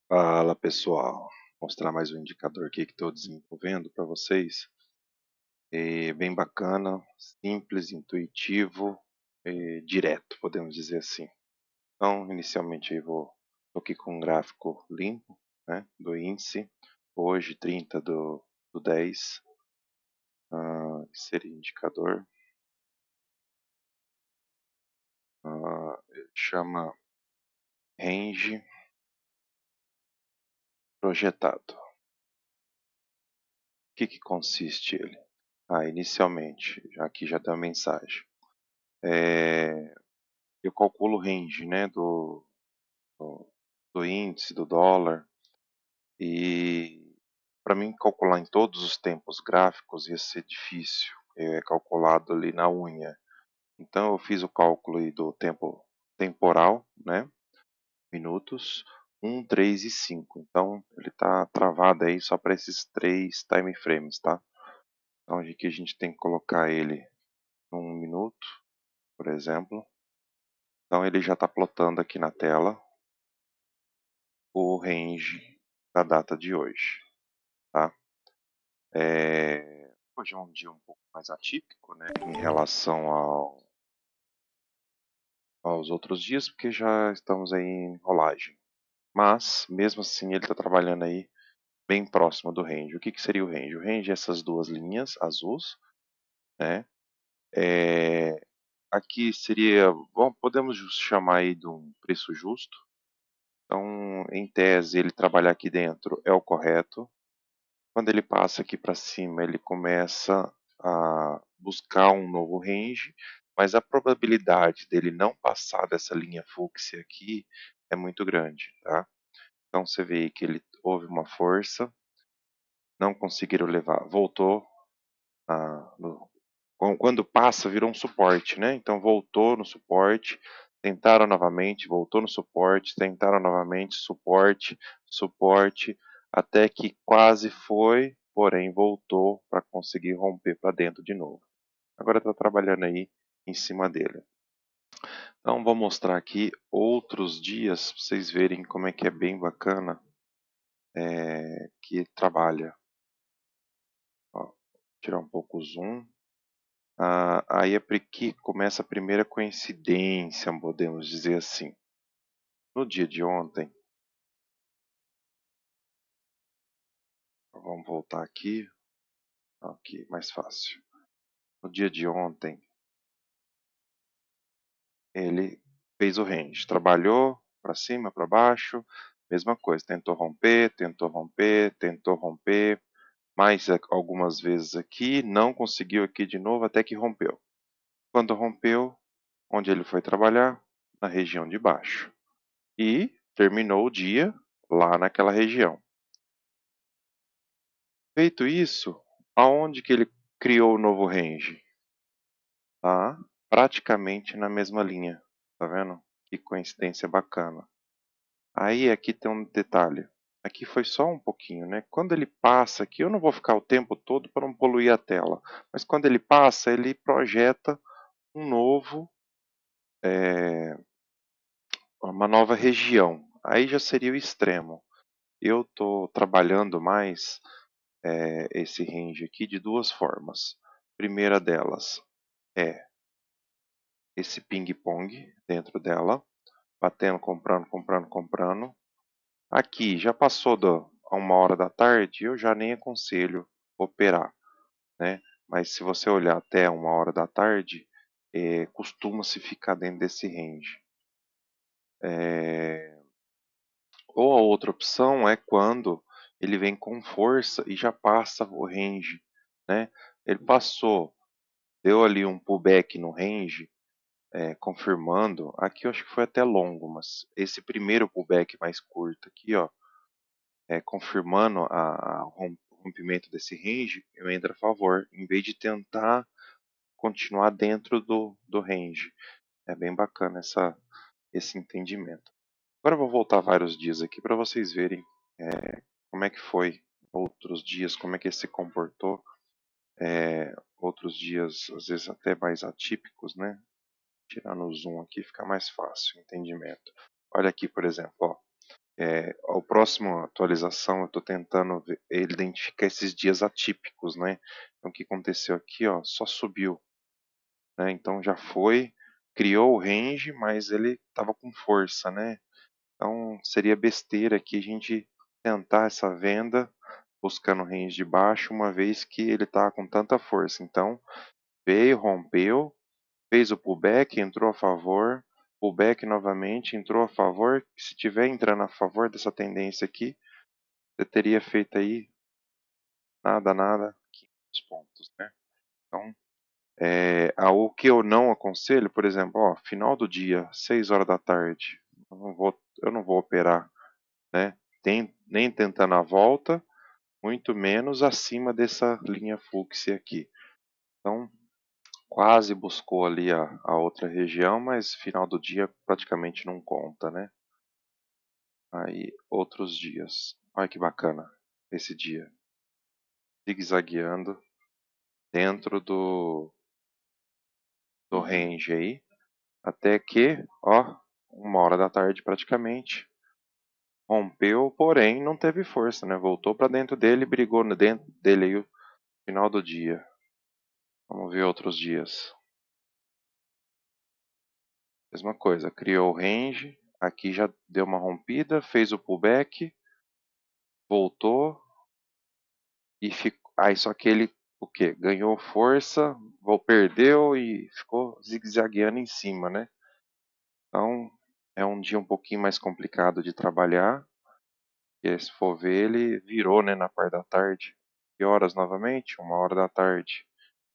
Fala pessoal, mostrar mais um indicador aqui que estou desenvolvendo para vocês. É bem bacana, simples, intuitivo, direto, podemos dizer assim. Então, inicialmente aí tô aqui com um gráfico limpo, né, do índice, hoje 30 do 10, que seria indicador, chama range projetado. O que consiste ele? Inicialmente, aqui já tem a mensagem. Eu calculo o range, né, do, do índice, do dólar, e para mim calcular em todos os tempos gráficos ia ser difícil, é calculado ali na unha. Então eu fiz o cálculo aí do tempo temporal, né, minutos, 1, 3 e 5. Então ele está travado aí só para esses três time frames, tá? Então aqui a gente tem que colocar ele num minuto, por exemplo. Então ele já está plotando aqui na tela o range da data de hoje, tá? Hoje é um dia um pouco mais atípico, né, em relação aos outros dias, porque já estamos aí em rolagem. Mas, mesmo assim, ele está trabalhando aí bem próximo do range. O que seria o range? O range é essas duas linhas azuis, né? É, aqui seria, bom, podemos chamar aí de um preço justo. Então, em tese, ele trabalhar aqui dentro é o correto. Quando ele passa aqui para cima, ele começa a buscar um novo range, mas a probabilidade dele não passar dessa linha fúcsia aqui é muito grande, tá? Então você vê que ele houve uma força, não conseguiram levar, voltou quando passa virou um suporte, né? Então voltou no suporte, tentaram novamente, voltou no suporte, tentaram novamente, suporte, suporte, até que quase foi, porém voltou para conseguir romper para dentro de novo. Agora está trabalhando aí em cima dele. Então vou mostrar aqui outros dias para vocês verem como é que é bem bacana que trabalha. Ó, tirar um pouco o zoom. Aí é que começa a primeira coincidência, podemos dizer assim. No dia de ontem, vamos voltar aqui mais fácil. No dia de ontem, ele fez o range, trabalhou para cima, para baixo, mesma coisa, tentou romper, tentou romper, tentou romper, mais algumas vezes aqui, não conseguiu aqui de novo até que rompeu. Quando rompeu, onde ele foi trabalhar? Na região de baixo. E terminou o dia lá naquela região. Feito isso, aonde que ele criou o novo range? Tá praticamente na mesma linha, tá vendo? Que coincidência bacana. Aí aqui tem um detalhe. Aqui foi só um pouquinho, né? Quando ele passa aqui, eu não vou ficar o tempo todo para não poluir a tela. Mas quando ele passa, ele projeta um novo, uma nova região. Aí já seria o extremo. Eu estou trabalhando mais esse range aqui de duas formas. Primeira delas é esse ping-pong dentro dela, batendo, comprando, comprando, comprando. Aqui já passou a 1 hora da tarde, eu já nem aconselho operar, né? Mas se você olhar até 1 hora da tarde, costuma-se ficar dentro desse range. Ou a outra opção é quando ele vem com força e já passa o range, né? Ele passou, deu ali um pullback no range, confirmando, aqui eu acho que foi até longo, mas esse primeiro pullback mais curto aqui, ó, confirmando o rompimento desse range, eu entro a favor, em vez de tentar continuar dentro do range. É bem bacana esse entendimento. Agora eu vou voltar vários dias aqui para vocês verem como é que foi outros dias, como é que ele se comportou. Outros dias, às vezes até mais atípicos, né? Tirar no zoom aqui fica mais fácil o entendimento. Olha aqui, por exemplo, ó. A próxima atualização eu estou tentando identificar esses dias atípicos, né? Então o que aconteceu aqui, ó, só subiu, né? Então já foi, criou o range, mas ele estava com força, né? Então seria besteira aqui a gente tentar essa venda buscando o range de baixo, uma vez que ele está com tanta força. Então veio, rompeu, fez o pullback, entrou a favor, pullback novamente, entrou a favor. Se tiver entrando a favor dessa tendência aqui, você teria feito aí nada, 500 pontos, né? Então, o que eu não aconselho, por exemplo, ó, final do dia, 6 horas da tarde, eu não vou operar, né? Nem tentando a volta, muito menos acima dessa linha fluxo aqui. Então, quase buscou ali a outra região, mas final do dia praticamente não conta, né? Aí, outros dias. Olha que bacana esse dia. Zigue-zagueando dentro do range aí, até que, ó, 1 hora da tarde praticamente, rompeu, porém não teve força, né? Voltou para dentro dele, brigou dentro dele aí o final do dia. Vamos ver outros dias. Mesma coisa, criou o range, aqui já deu uma rompida, fez o pullback, voltou e ficou. Aí só que ele o quê? Ganhou força, perdeu e ficou zigue-zagueando em cima, né? Então é um dia um pouquinho mais complicado de trabalhar. E se for ver, ele virou, né, na parte da tarde. Que horas novamente? 1 hora da tarde.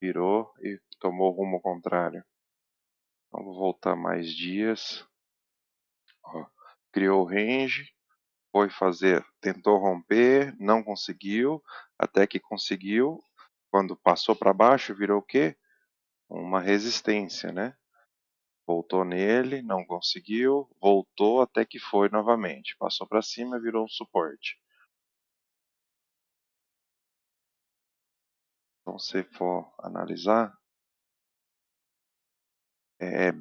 Virou e tomou rumo ao contrário. Vamos voltar mais dias. Ó, criou o range, foi fazer, tentou romper, não conseguiu, até que conseguiu. Quando passou para baixo, virou o quê? Uma resistência, né? Voltou nele, não conseguiu, voltou até que foi novamente. Passou para cima, virou um suporte. Então, se for analisar,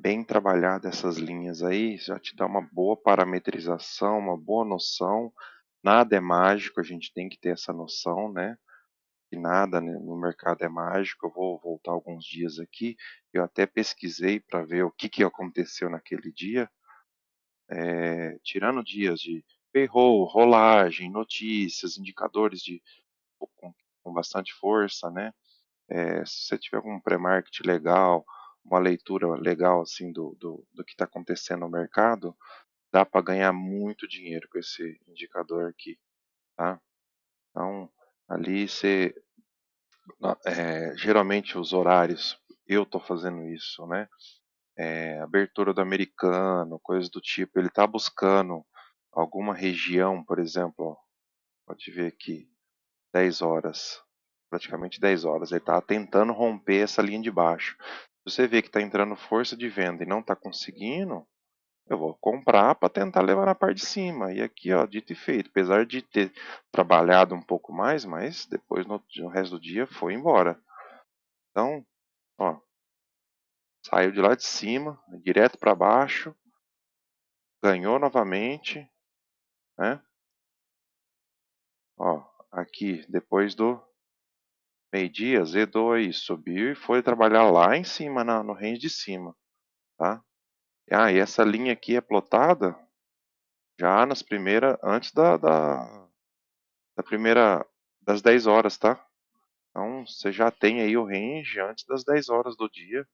bem trabalhada essas linhas aí, já te dá uma boa parametrização, uma boa noção. Nada é mágico, a gente tem que ter essa noção, né? Que nada, né, no mercado é mágico. Eu vou voltar alguns dias aqui. Eu até pesquisei para ver o que aconteceu naquele dia, tirando dias de payroll, rolagem, notícias, indicadores com, com bastante força, né? Se você tiver algum pré-market legal, uma leitura legal assim do que está acontecendo no mercado, dá para ganhar muito dinheiro com esse indicador aqui, tá? Então, ali você, geralmente os horários, eu estou fazendo isso, né? Abertura do americano, coisas do tipo, ele está buscando alguma região, por exemplo, ó, pode ver aqui, 10 horas, praticamente 10 horas. Ele está tentando romper essa linha de baixo. Se você vê que está entrando força de venda e não está conseguindo, eu vou comprar para tentar levar na parte de cima. E aqui, ó, dito e feito. Apesar de ter trabalhado um pouco mais, mas depois no resto do dia foi embora. Então, ó, saiu de lá de cima, direto para baixo, ganhou novamente, né? Ó, aqui depois do meio-dia, zedou aí, subiu e foi trabalhar lá em cima, no range de cima, tá? E essa linha aqui é plotada já nas primeiras, antes da primeira, das 10 horas, tá? Então, você já tem aí o range antes das 10 horas do dia,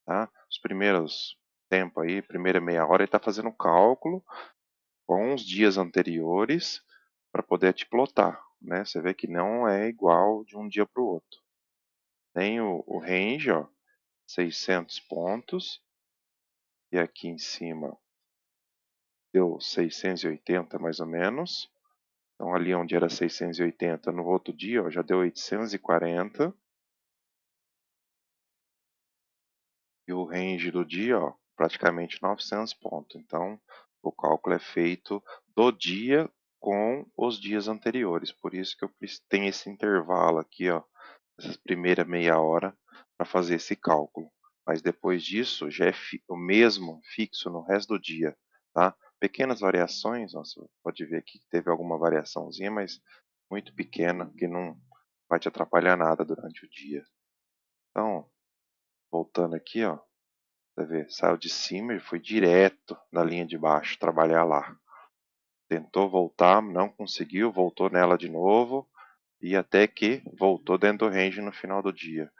tá? Os primeiros tempo aí, primeira meia hora, ele está fazendo cálculo com os dias anteriores para poder te plotar, né? Você vê que não é igual de um dia para o outro. Tem o range, ó, 600 pontos, e aqui em cima deu 680 mais ou menos. Então ali onde era 680 no outro dia, ó, já deu 840. E o range do dia, ó, praticamente 900 pontos. Então o cálculo é feito do dia com os dias anteriores. Por isso que eu tenho esse intervalo aqui, ó, essa primeira meia hora para fazer esse cálculo. Mas depois disso já é o mesmo fixo no resto do dia, tá? pequenas variações, ó, você pode ver aqui que teve alguma variaçãozinha, mas muito pequena, que não vai te atrapalhar nada durante o dia. Então, voltando aqui, ó, você vê, saiu de cima e foi direto na linha de baixo trabalhar lá. Tentou voltar, não conseguiu, voltou nela de novo e até que voltou dentro do range no final do dia.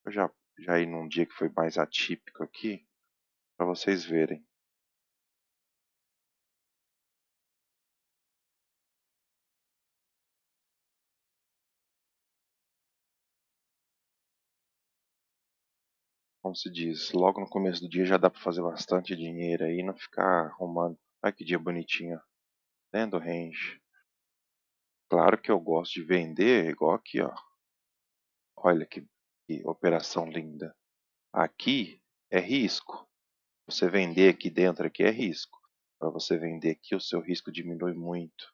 Eu já ir num dia que foi mais atípico aqui, para vocês verem. Como se diz, logo no começo do dia já dá para fazer bastante dinheiro aí, não ficar arrumando. Olha que dia bonitinho, ó, dentro do range. Claro que eu gosto de vender, igual aqui, ó. Olha que operação linda. Aqui é risco. Você vender aqui dentro aqui é risco. Para você vender aqui, o seu risco diminui muito.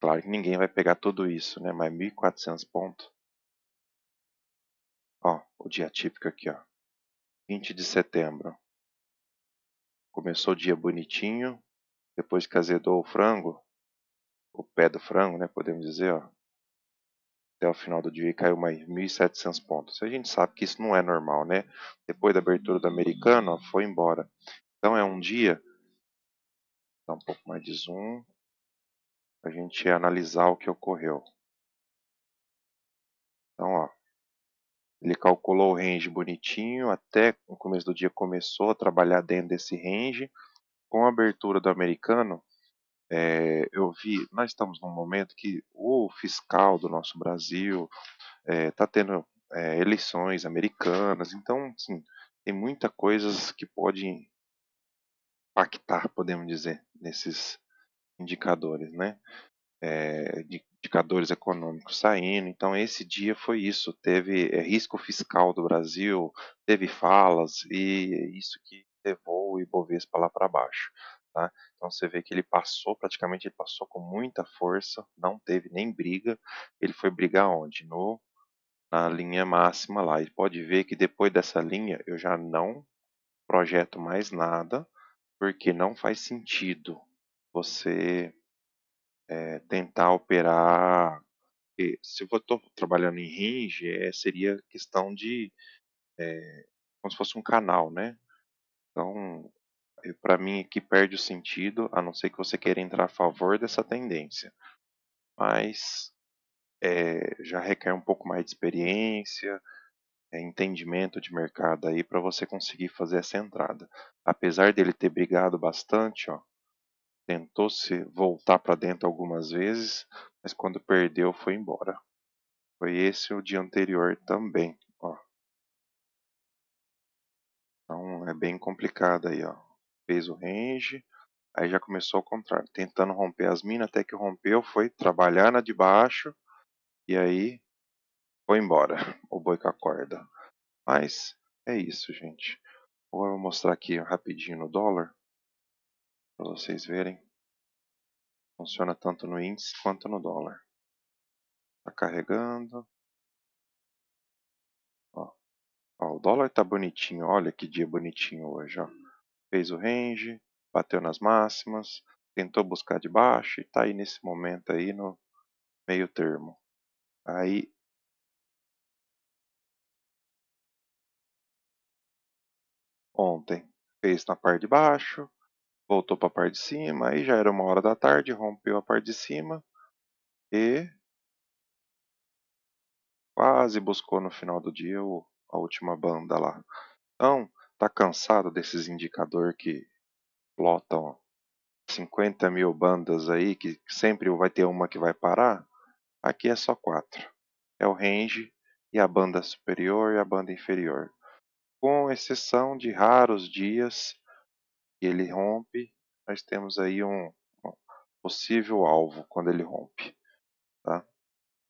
Claro que ninguém vai pegar tudo isso, né? Mas 1.400 pontos. Ó, o dia típico aqui, ó. 20 de setembro. Começou o dia bonitinho. Depois que azedou o frango, o pé do frango, né? Podemos dizer, ó. Até o final do dia caiu mais 1.700 pontos. A gente sabe que isso não é normal, né? Depois da abertura do americano, ó, foi embora. Então é um dia, dá um pouco mais de zoom, para a gente analisar o que ocorreu. Então, ó, ele calculou o range bonitinho, até no começo do dia começou a trabalhar dentro desse range. Com a abertura do americano, eu vi, nós estamos num momento que o fiscal do nosso Brasil está tendo eleições americanas, então, assim, tem muita coisas que pode impactar, podemos dizer, nesses indicadores, né? De indicadores econômicos saindo. Então, esse dia foi isso. Teve risco fiscal do Brasil, teve falas, e isso que levou o Ibovespa lá para baixo. Tá? Então, você vê que ele passou, praticamente ele passou com muita força, não teve nem briga. Ele foi brigar onde? Na linha máxima lá. E pode ver que depois dessa linha eu já não projeto mais nada, porque não faz sentido você tentar operar. Se eu estou trabalhando em range, seria questão de como se fosse um canal, né? Então, para mim aqui perde o sentido, a não ser que você queira entrar a favor dessa tendência. Mas já requer um pouco mais de experiência, entendimento de mercado aí para você conseguir fazer essa entrada. Apesar dele ter brigado bastante, ó, tentou se voltar para dentro algumas vezes, mas quando perdeu foi embora. Foi esse o dia anterior também, ó. Então é bem complicado aí, ó. Fez o range, aí já começou ao contrário, tentando romper as minas, até que rompeu, foi trabalhar na de baixo e aí foi embora, o boi com a corda. Mas é isso, gente. Vou mostrar aqui rapidinho no dólar, para vocês verem. Funciona tanto no índice quanto no dólar. Tá carregando. Ó, ó, o dólar tá bonitinho, olha que dia bonitinho hoje, ó. Fez o range, bateu nas máximas, tentou buscar de baixo e tá aí nesse momento aí no meio termo. Aí ontem fez na parte de baixo, voltou para a parte de cima, aí já era 1 hora da tarde, rompeu a parte de cima e quase buscou no final do dia a última banda lá. Então, tá cansado desses indicadores que lotam 50 mil bandas aí, que sempre vai ter uma que vai parar? Aqui é só 4. É o range e a banda superior e a banda inferior. Com exceção de raros dias que ele rompe, nós temos aí um possível alvo quando ele rompe. Tá?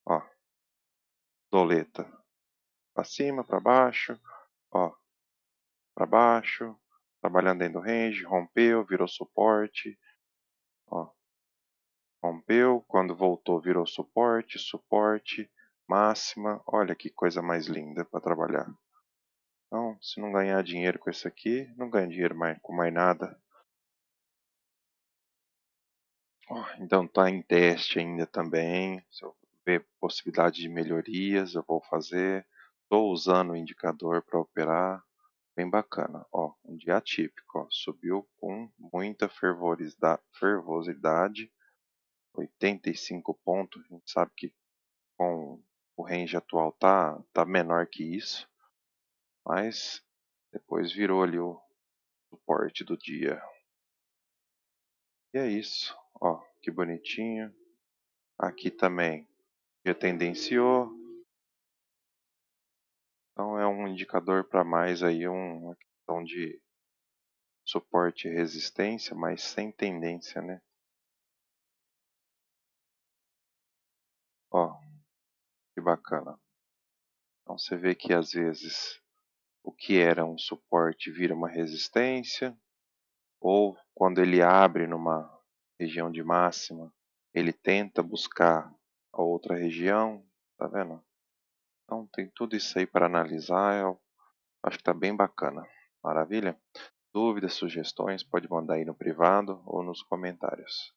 Ó, doleta para cima, para baixo, ó, para baixo, trabalhando dentro do range, rompeu, virou suporte, ó, rompeu, quando voltou virou suporte, suporte, máxima, olha que coisa mais linda para trabalhar. Então, se não ganhar dinheiro com isso aqui, não ganha dinheiro mais, com mais nada. Ó, então está em teste ainda também. Se eu ver possibilidade de melhorias, eu vou fazer. Estou usando o indicador para operar. Bem bacana. Ó, um dia atípico. Ó, subiu com muita fervosidade. 85 pontos. A gente sabe que com o range atual tá menor que isso. Mas depois virou ali o suporte do dia. E é isso. Ó, que bonitinho. Aqui também já tendenciou. Então é um indicador para mais aí uma questão de suporte e resistência, mas sem tendência, né? Ó, que bacana. Então você vê que às vezes o que era um suporte vira uma resistência, ou quando ele abre numa região de máxima, ele tenta buscar a outra região, tá vendo? Então tem tudo isso aí para analisar, eu acho que tá bem bacana. Maravilha? Dúvidas, sugestões, pode mandar aí no privado ou nos comentários.